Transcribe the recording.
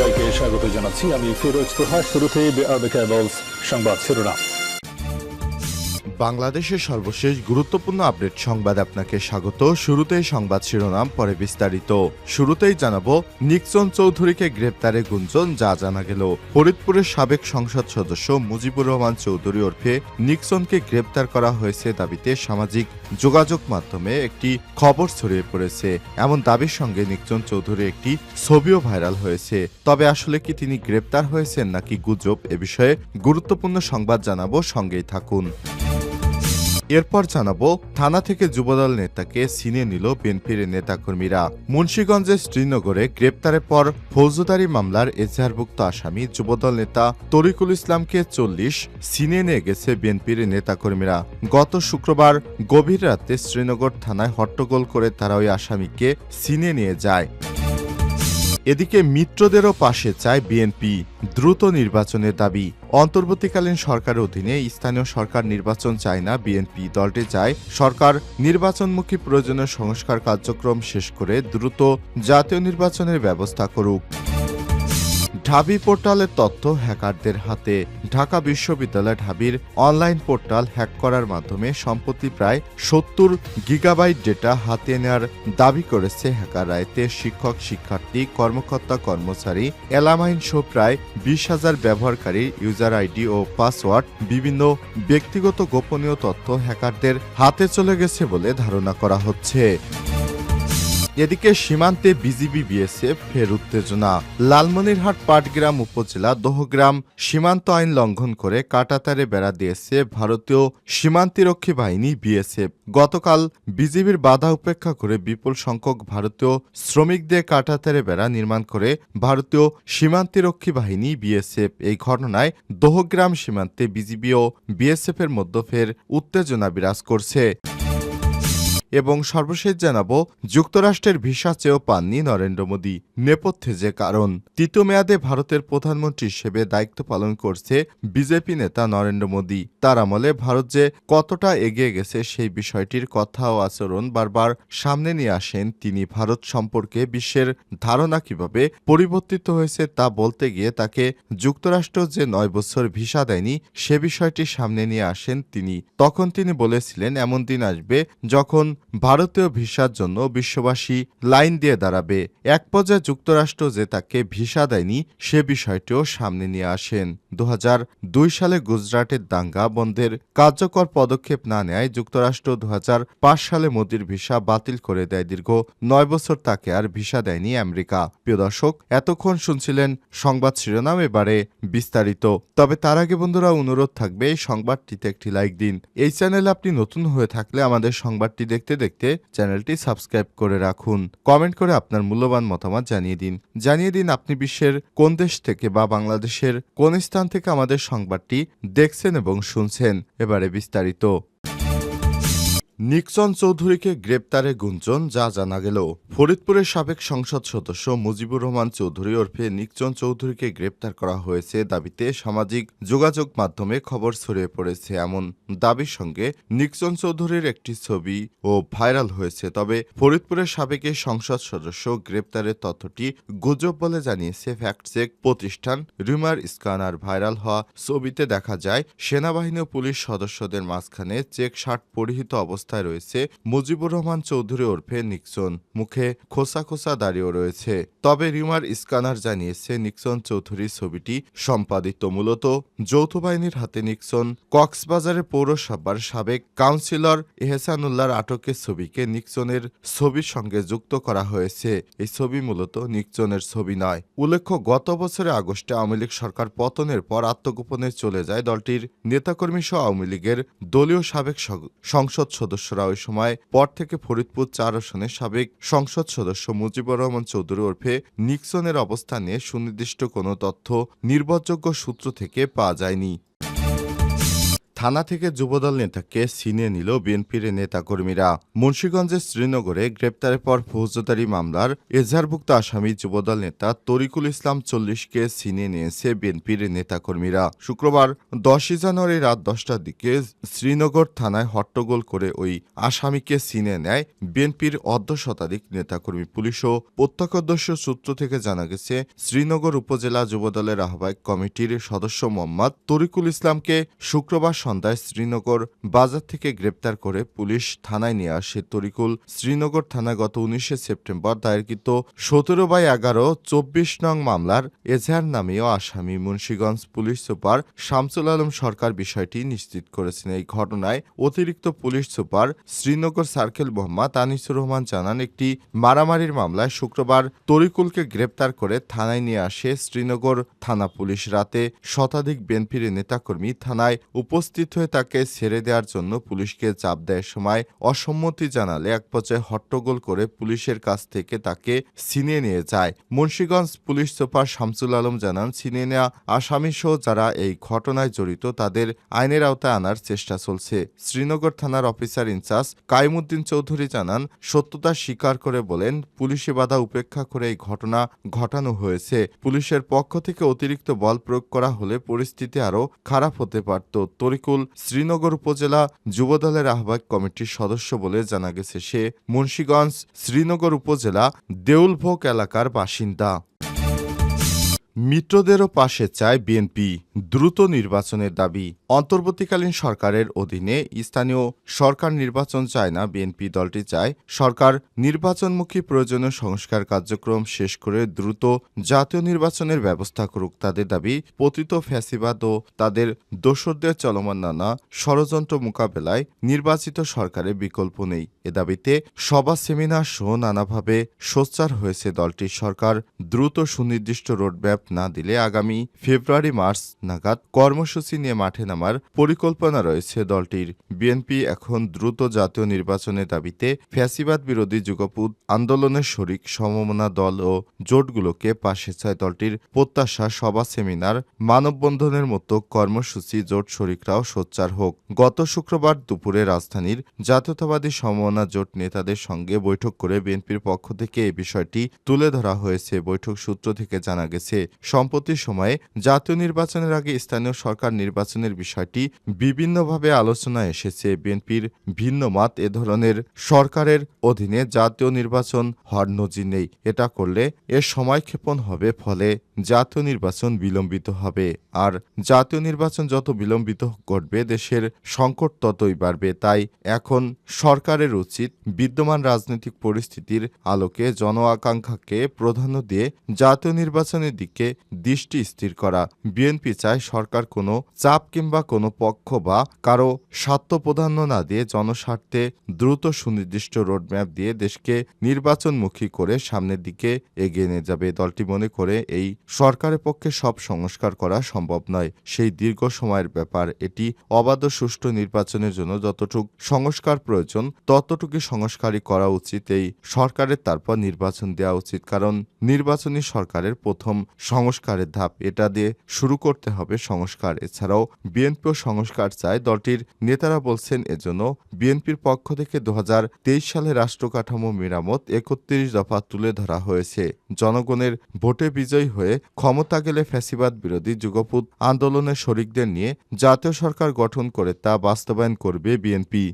সবাইকে স্বাগত জানাচ্ছি। আমি ফিরোজ তোহা। শুরুতেই সংবাদ শিরোনাম। বাংলাদেশের সর্বশেষ গুরুত্বপূর্ণ আপডেট সংবাদ আপনাকে স্বাগত। শুরুতেই সংবাদ শিরোনাম, পরে বিস্তারিত। শুরুতেই জানাবো নিক্সন চৌধুরীকে গ্রেপ্তারে গুঞ্জন, যা জানা গেল। ফরিদপুরের সাবেক সংসদ সদস্য মুজিবুর রহমান চৌধুরী ওরফে নিক্সনকে গ্রেপ্তার করা হয়েছে দাবিতে সামাজিক যোগাযোগ মাধ্যমে একটি খবর ছড়িয়ে পড়েছে। এমন দাবির সঙ্গে নিক্সন চৌধুরীর একটি ছবিও ভাইরাল হয়েছে। তবে আসলে কি তিনি গ্রেপ্তার হয়েছেন নাকি গুজব, এ বিষয়ে গুরুত্বপূর্ণ সংবাদ জানাবো, সঙ্গেই থাকুন। এরপর জানাবো থানা থেকে যুবদল নেতাকে ছিনিয়ে নিল বিএনপির নেতাকর্মীরা। মুন্সিগঞ্জের শ্রীনগরে গ্রেপ্তারের পর ফৌজদারি মামলার এজাহারভুক্ত আসামি যুবদল নেতা তরিকুল ইসলামকে 40 ছিনিয়ে নিয়ে গেছে বিএনপির নেতাকর্মীরা। গত শুক্রবার গভীর রাতে শ্রীনগর থানায় হট্টগোল করে তারা ওই আসামিকে ছিনিয়ে নিয়ে যায়। এদিকে মিত্রদেরও পাশে চায় বিএনপি, দ্রুত নির্বাচনের দাবি। অন্তর্বর্তীকালীন সরকারের অধীনে স্থানীয় সরকার নির্বাচন চায় না বিএনপি। দলটি চায় সরকার নির্বাচনমুখী প্রয়োজনীয় সংস্কার কার্যক্রম শেষ করে দ্রুত জাতীয় নির্বাচনের ব্যবস্থা করুক। ঢাবি পোর্টালের তথ্য হ্যাকারদের হাতে। ঢাকা বিশ্ববিদ্যালয় ঢাবির অনলাইন পোর্টাল হ্যাক করার মাধ্যমে সম্প্রতি প্রায় 70 গিগাবাইট ডেটা হাতিয়ে নেওয়ার দাবি করেছে হ্যাকাররা। এতে শিক্ষক, শিক্ষার্থী, কর্মকর্তা, কর্মচারী, এলামাইন সহ প্রায় 20,000 ব্যবহারকারীর ইউজার আইডি ও পাসওয়ার্ড, বিভিন্ন ব্যক্তিগত গোপনীয় তথ্য হ্যাকারদের হাতে চলে গেছে বলে ধারণা করা হচ্ছে। এদিকে সীমান্তে বিজিবি বিএসএফ ফের উত্তেজনা। লালমনিরহাট পাটগ্রাম উপজেলা দহগ্রাম সীমান্ত আইন লঙ্ঘন করে কাঁটাতারে বেড়া দিয়েছে ভারতীয় সীমান্তিরক্ষী বাহিনী বিএসএফ। গতকাল বিজিবির বাধা উপেক্ষা করে বিপুল সংখ্যক ভারতীয় শ্রমিক দিয়ে কাঁটাতারে বেড়া নির্মাণ করে ভারতীয় সীমান্তিরক্ষী বাহিনী বিএসএফ। এই ঘটনায় দহগ্রাম সীমান্তে বিজিবি ও বিএসএফ এর মধ্যে ফের উত্তেজনা বিরাজ করছে। এবং সর্বশেষ জানাবো যুক্তরাষ্ট্রের ভিসা চেয়েও পাননি নরেন্দ্র মোদী। নেপথ্যে যে কারণ, তৃতীয় মেয়াদে ভারতের প্রধানমন্ত্রী হিসেবে দায়িত্ব পালন করছে বিজেপি নেতা নরেন্দ্র মোদী। তার আমলে ভারত যে কতটা এগিয়ে গেছে সেই বিষয়টির কথা ও আচরণ বারবার সামনে নিয়ে আসেন তিনি। ভারত সম্পর্কে বিশ্বের ধারণা কিভাবে পরিবর্তিত হয়েছে তা বলতে গিয়ে তাকে যুক্তরাষ্ট্র যে 9 বছর ভিসা দেয়নি সে বিষয়টি সামনে নিয়ে আসেন তিনি। তখন তিনি বলেছিলেন এমন দিন আসবে যখন ভারতীয় ভিসার জন্য বিশ্ববাসী লাইন দিয়ে দাঁড়াবে। এক পর্যায়ে যুক্তরাষ্ট্র যে তাকে ভিসা দেয়নি সে বিষয়টিও সামনে নিয়ে আসেন। 2002 সালে গুজরাটের দাঙ্গা বন্ধের কার্যকর পদক্ষেপ না নেয় যুক্তরাষ্ট্র 2005 সালে মোদির ভিসা বাতিল করে দেয়। দীর্ঘ 9 বছর তাকে আর ভিসা দেয়নি আমেরিকা। প্রিয় দর্শক, এতক্ষণ শুনছিলেন সংবাদ শিরোনাম, এবারে বিস্তারিত। তবে তার আগে বন্ধুরা অনুরোধ থাকবে এই সংবাদটিতে একটি লাইক দিন। এই চ্যানেলে আপনি নতুন হয়ে থাকলে আমাদের সংবাদটি দেখতে দেখতে চ্যানেলটি সাবস্ক্রাইব করে রাখুন। কমেন্ট করে আপনার মূল্যবান মতামত জানিয়ে দিন আপনি বিশ্বের কোন দেশ থেকে বা বাংলাদেশের কোন স্থান থেকে আমাদের সংবাদটি দেখছেন এবং শুনছেন। এবারে বিস্তারিত। নিক্সন চৌধুরীকে গ্রেপ্তারে গুঞ্জন, যা জানা গেল। ফরিদপুরের সাবেক সংসদ সদস্য মুজিবুর রহমান চৌধুরী ওরফে নিক্সন চৌধুরীকে গ্রেপ্তার করা হয়েছে দাবিতে সামাজিক যোগাযোগ মাধ্যমে খবর ছড়িয়ে পড়েছে। এমন দাবির সঙ্গে নিক্সন চৌধুরীর একটি ছবি ও ভাইরাল হয়েছে। তবে ফরিদপুরের সাবেক এই সংসদ সদস্য গ্রেপ্তারের তথ্যটি গুজব বলে জানিয়েছে ফ্যাক্ট চেক প্রতিষ্ঠান রিউমার স্ক্যানার। ভাইরাল হওয়া ছবিতে দেখা যায় সেনাবাহিনী ও পুলিশ সদস্যদের মাঝখানে চেক শার্ট পরিহিত অবস্থায় রয়েছে মুজিবুর রহমান চৌধুরী ওরফে নিক্সন। মুখে খোসা খোসা দাড়িও রয়েছে। তবে রিউমার স্ক্যানার জানিয়েছে নিক্সন চৌধুরীর ছবিটি সম্পাদিত। মূলত যৌথ বাহিনীর হাতে নিক্সন কক্সবাজারের পৌরসভার সাবেক কাউন্সিলর এহসানুল্লাহর আটকের ছবিকে নিক্সনের ছবির সঙ্গে যুক্ত করা হয়েছে। এই ছবি মূলত নিক্সনের ছবি নয়। উল্লেখ্য, গত বছরের আগস্টে আওয়ামী লীগ সরকার পতনের পর আত্মগোপনে চলে যায় দলটির নেতাকর্মী সহ আওয়ামী লীগের দলীয় সাবেক সংসদ সদস্যরা। ওই সময় পর থেকে ফরিদপুর 4 আসনের সাবেক সংসদ সদস্য মুজিবুর রহমান চৌধুরী ওরফে নিক্সনের অবস্থান নিয়ে সুনির্দিষ্ট কোনো তথ্য নির্ভরযোগ্য সূত্র থেকে পাওয়া যায়নি। থানা থেকে যুবদল নেতাকে ছিনিয়ে নিল বিএনপির নেতাকর্মীরা। মুন্সিগঞ্জের শ্রীনগরে গ্রেপ্তারের পর ফৌজদারি মামলার এজাহারভুক্ত আসামি যুবদল নেতা তরিকুল ইসলাম 40কে ছিনিয়ে নিয়েছে বিএনপির নেতাকর্মীরা। শুক্রবার 10 জানুয়ারি রাত 10টার দিকে শ্রীনগর থানায় হট্টগোল করে ওই আসামিকে ছিনিয়ে নেয় বিএনপির অর্ধশতাধিক নেতাকর্মী। পুলিশ ও প্রত্যক্ষদর্শী সূত্র থেকে জানা গেছে, শ্রীনগর উপজেলা যুবদলের আহ্বায়ক কমিটির সদস্য মোহাম্মদ তরিকুল ইসলামকে শুক্রবার সন্ধ্যায় শ্রীনগর বাজার থেকে গ্রেপ্তার করে পুলিশ থানায় নিয়ে আসে। তরিকুল শ্রীনগর থানায় গত 19 সেপ্টেম্বর দায়েরকৃত 17/11 24 নং মামলার এজাহার নামীয় আসামি। মুন্সিগঞ্জ পুলিশ সুপার শামসুল আলম সরকার বিষয়টি নিশ্চিত করেছেন। এই ঘটনায় অতিরিক্ত police super Srinagar circle Mohammad Anisur Rahman জানান, একটি মারামারির মামলায় শুক্রবার তরিকুলকে গ্রেপ্তার করে থানায় নিয়ে আসে শ্রীনগর থানা পুলিশ। রাতে শতাধিক বিএনপির নেতাকর্মী থানায় উপস্থিত হয়ে তাকে ছেড়ে দেওয়ার জন্য পুলিশকে চাপ দেয়। সময় অসম্মতি জানালে এক পর্যায়ে হট্টগোল করে পুলিশের কাছ থেকে তাকে ছিনিয়ে নিয়ে যায়। মুন্সিগঞ্জ পুলিশ সুপার শামসুল আলম জানান, ছিনিয়ে নেওয়া আসামিসহ যারা এই ঘটনায় জড়িত তাদের আইনের আওতায় আনার চেষ্টা চলছে। শ্রীনগর থানার অফিসার ইনচার্জ কাইমুদ্দিন চৌধুরী জানান, সত্যতা স্বীকার করে বলেন, পুলিশি বাধা উপেক্ষা করে এই ঘটনা ঘটানো হয়েছে। পুলিশের পক্ষ থেকে অতিরিক্ত বল প্রয়োগ করা হলে পরিস্থিতি আরও খারাপ হতে পারত। তরিকুল শ্রীনগর উপজেলা যুবদলের আহ্বায়ক কমিটির সদস্য বলে জানা গেছে। সে মুন্সিগঞ্জ শ্রীনগর উপজেলা দেউলভোগ এলাকার বাসিন্দা। মিত্রদেরও পাশে চায় বিএনপি, দ্রুত নির্বাচনের দাবি। অন্তর্বর্তীকালীন সরকারের অধীনে স্থানীয় সরকার নির্বাচন চায় না বিএনপি। দলটি চায় সরকার নির্বাচনমুখী প্রয়োজনীয় সংস্কার কার্যক্রম শেষ করে দ্রুত জাতীয় নির্বাচনের ব্যবস্থা করুক। তাদের দাবি, পতিত ফ্যাসিবাদ ও তাদের দোসরদের চলমান নানা ষড়যন্ত্র মোকাবেলায় নির্বাচিত সরকারের বিকল্প নেই। এ দাবিতে সভা, সেমিনার সহ নানাভাবে সোচ্চার হয়েছে দলটি। সরকার দ্রুত সুনির্দিষ্ট রোডম্যাপ না দিলে আগামী ফেব্রুয়ারি-মার্চ নাগাদ কর্মসূচি নিয়ে মাঠে নামার পরিকল্পনা রয়েছে দলটির। বিএনপি এখন দ্রুত জাতীয় নির্বাচনের দাবিতে ফ্যাসিবাদ বিরোধী যুগপৎ আন্দোলনের শরিক সমমনা দল ও জোটগুলোকে পাশে চায়। দলটির প্রত্যাশা, সভা, সেমিনার, মানববন্ধনের মতো কর্মসূচি জোট শরিকরাও সোচ্চার হোক। গত শুক্রবার দুপুরে রাজধানীর জাতীয়তাবাদী সমমনা জোট নেতাদের সঙ্গে বৈঠক করে বিএনপির পক্ষ থেকে এই বিষয়টি তুলে ধরা হয়েছে। বৈঠক সূত্র থেকে জানা গেছে, সম্প্রতি সময়ে জাতীয় নির্বাচনের আগে স্থানীয় সরকার নির্বাচনের বিষয়টি বিভিন্নভাবে আলোচনায় এসেছে। বিএনপির ভিন্ন মত, এ ধরনের সরকারের অধীনে জাতীয় নির্বাচন হওয়ার নজির নেই। এটা করলে এর সময়ক্ষেপণ হবে, ফলে জাতীয় নির্বাচন বিলম্বিত হবে। আর জাতীয় নির্বাচন যত বিলম্বিত ঘটবে দেশের সংকট ততই বাড়বে। তাই এখন সরকারের উচিত বিদ্যমান রাজনৈতিক পরিস্থিতির আলোকে জন আকাঙ্ক্ষাকে প্রাধান্য দিয়ে জাতীয় নির্বাচনের দিকে দৃষ্টি স্থির করা। বিএনপি চায় সরকার কোনো চাপ কিংবা কোনো পক্ষ বা কারো স্বার্থ প্রাধান্য না দিয়ে জনস্বার্থে দ্রুত সুনির্দিষ্ট রোডম্যাপ দিয়ে দেশকে নির্বাচনমুখী করে সামনের দিকে এগিয়ে নিয়ে যাবে। দলটি মনে করে এই সরকারের পক্ষে সব সংস্কার করা সম্ভব নয়, সেই দীর্ঘ সময়ের ব্যাপার। এটি অবাধ সুষ্ঠু নির্বাচনের জন্য যতটুকু সংস্কার প্রয়োজন ততটুকু সংস্কারই করা উচিত এই সরকারের, তারপর নির্বাচন দেওয়া উচিত। কারণ নির্বাচনী সরকারের প্রথম সংস্কারের ধাপ, এটা দিয়ে শুরু করতে হবে সংস্কার। এছাড়াও বিএনপিও সংস্কার চায়। দলটির নেতারা বলছেন, এজন্য বিএনপির পক্ষ থেকে 2023 সালে রাষ্ট্র কাঠামো মেরামত 31 দফা তুলে ধরা হয়েছে। জনগণের ভোটে বিজয়ী হয়ে ক্ষমতা গেলে ফ্যাসিবাদ বিরোধী যুগপৎ আন্দোলনের শরিকদের নিয়ে জাতীয় সরকার গঠন করে তা বাস্তবায়ন করবে বিএনপি।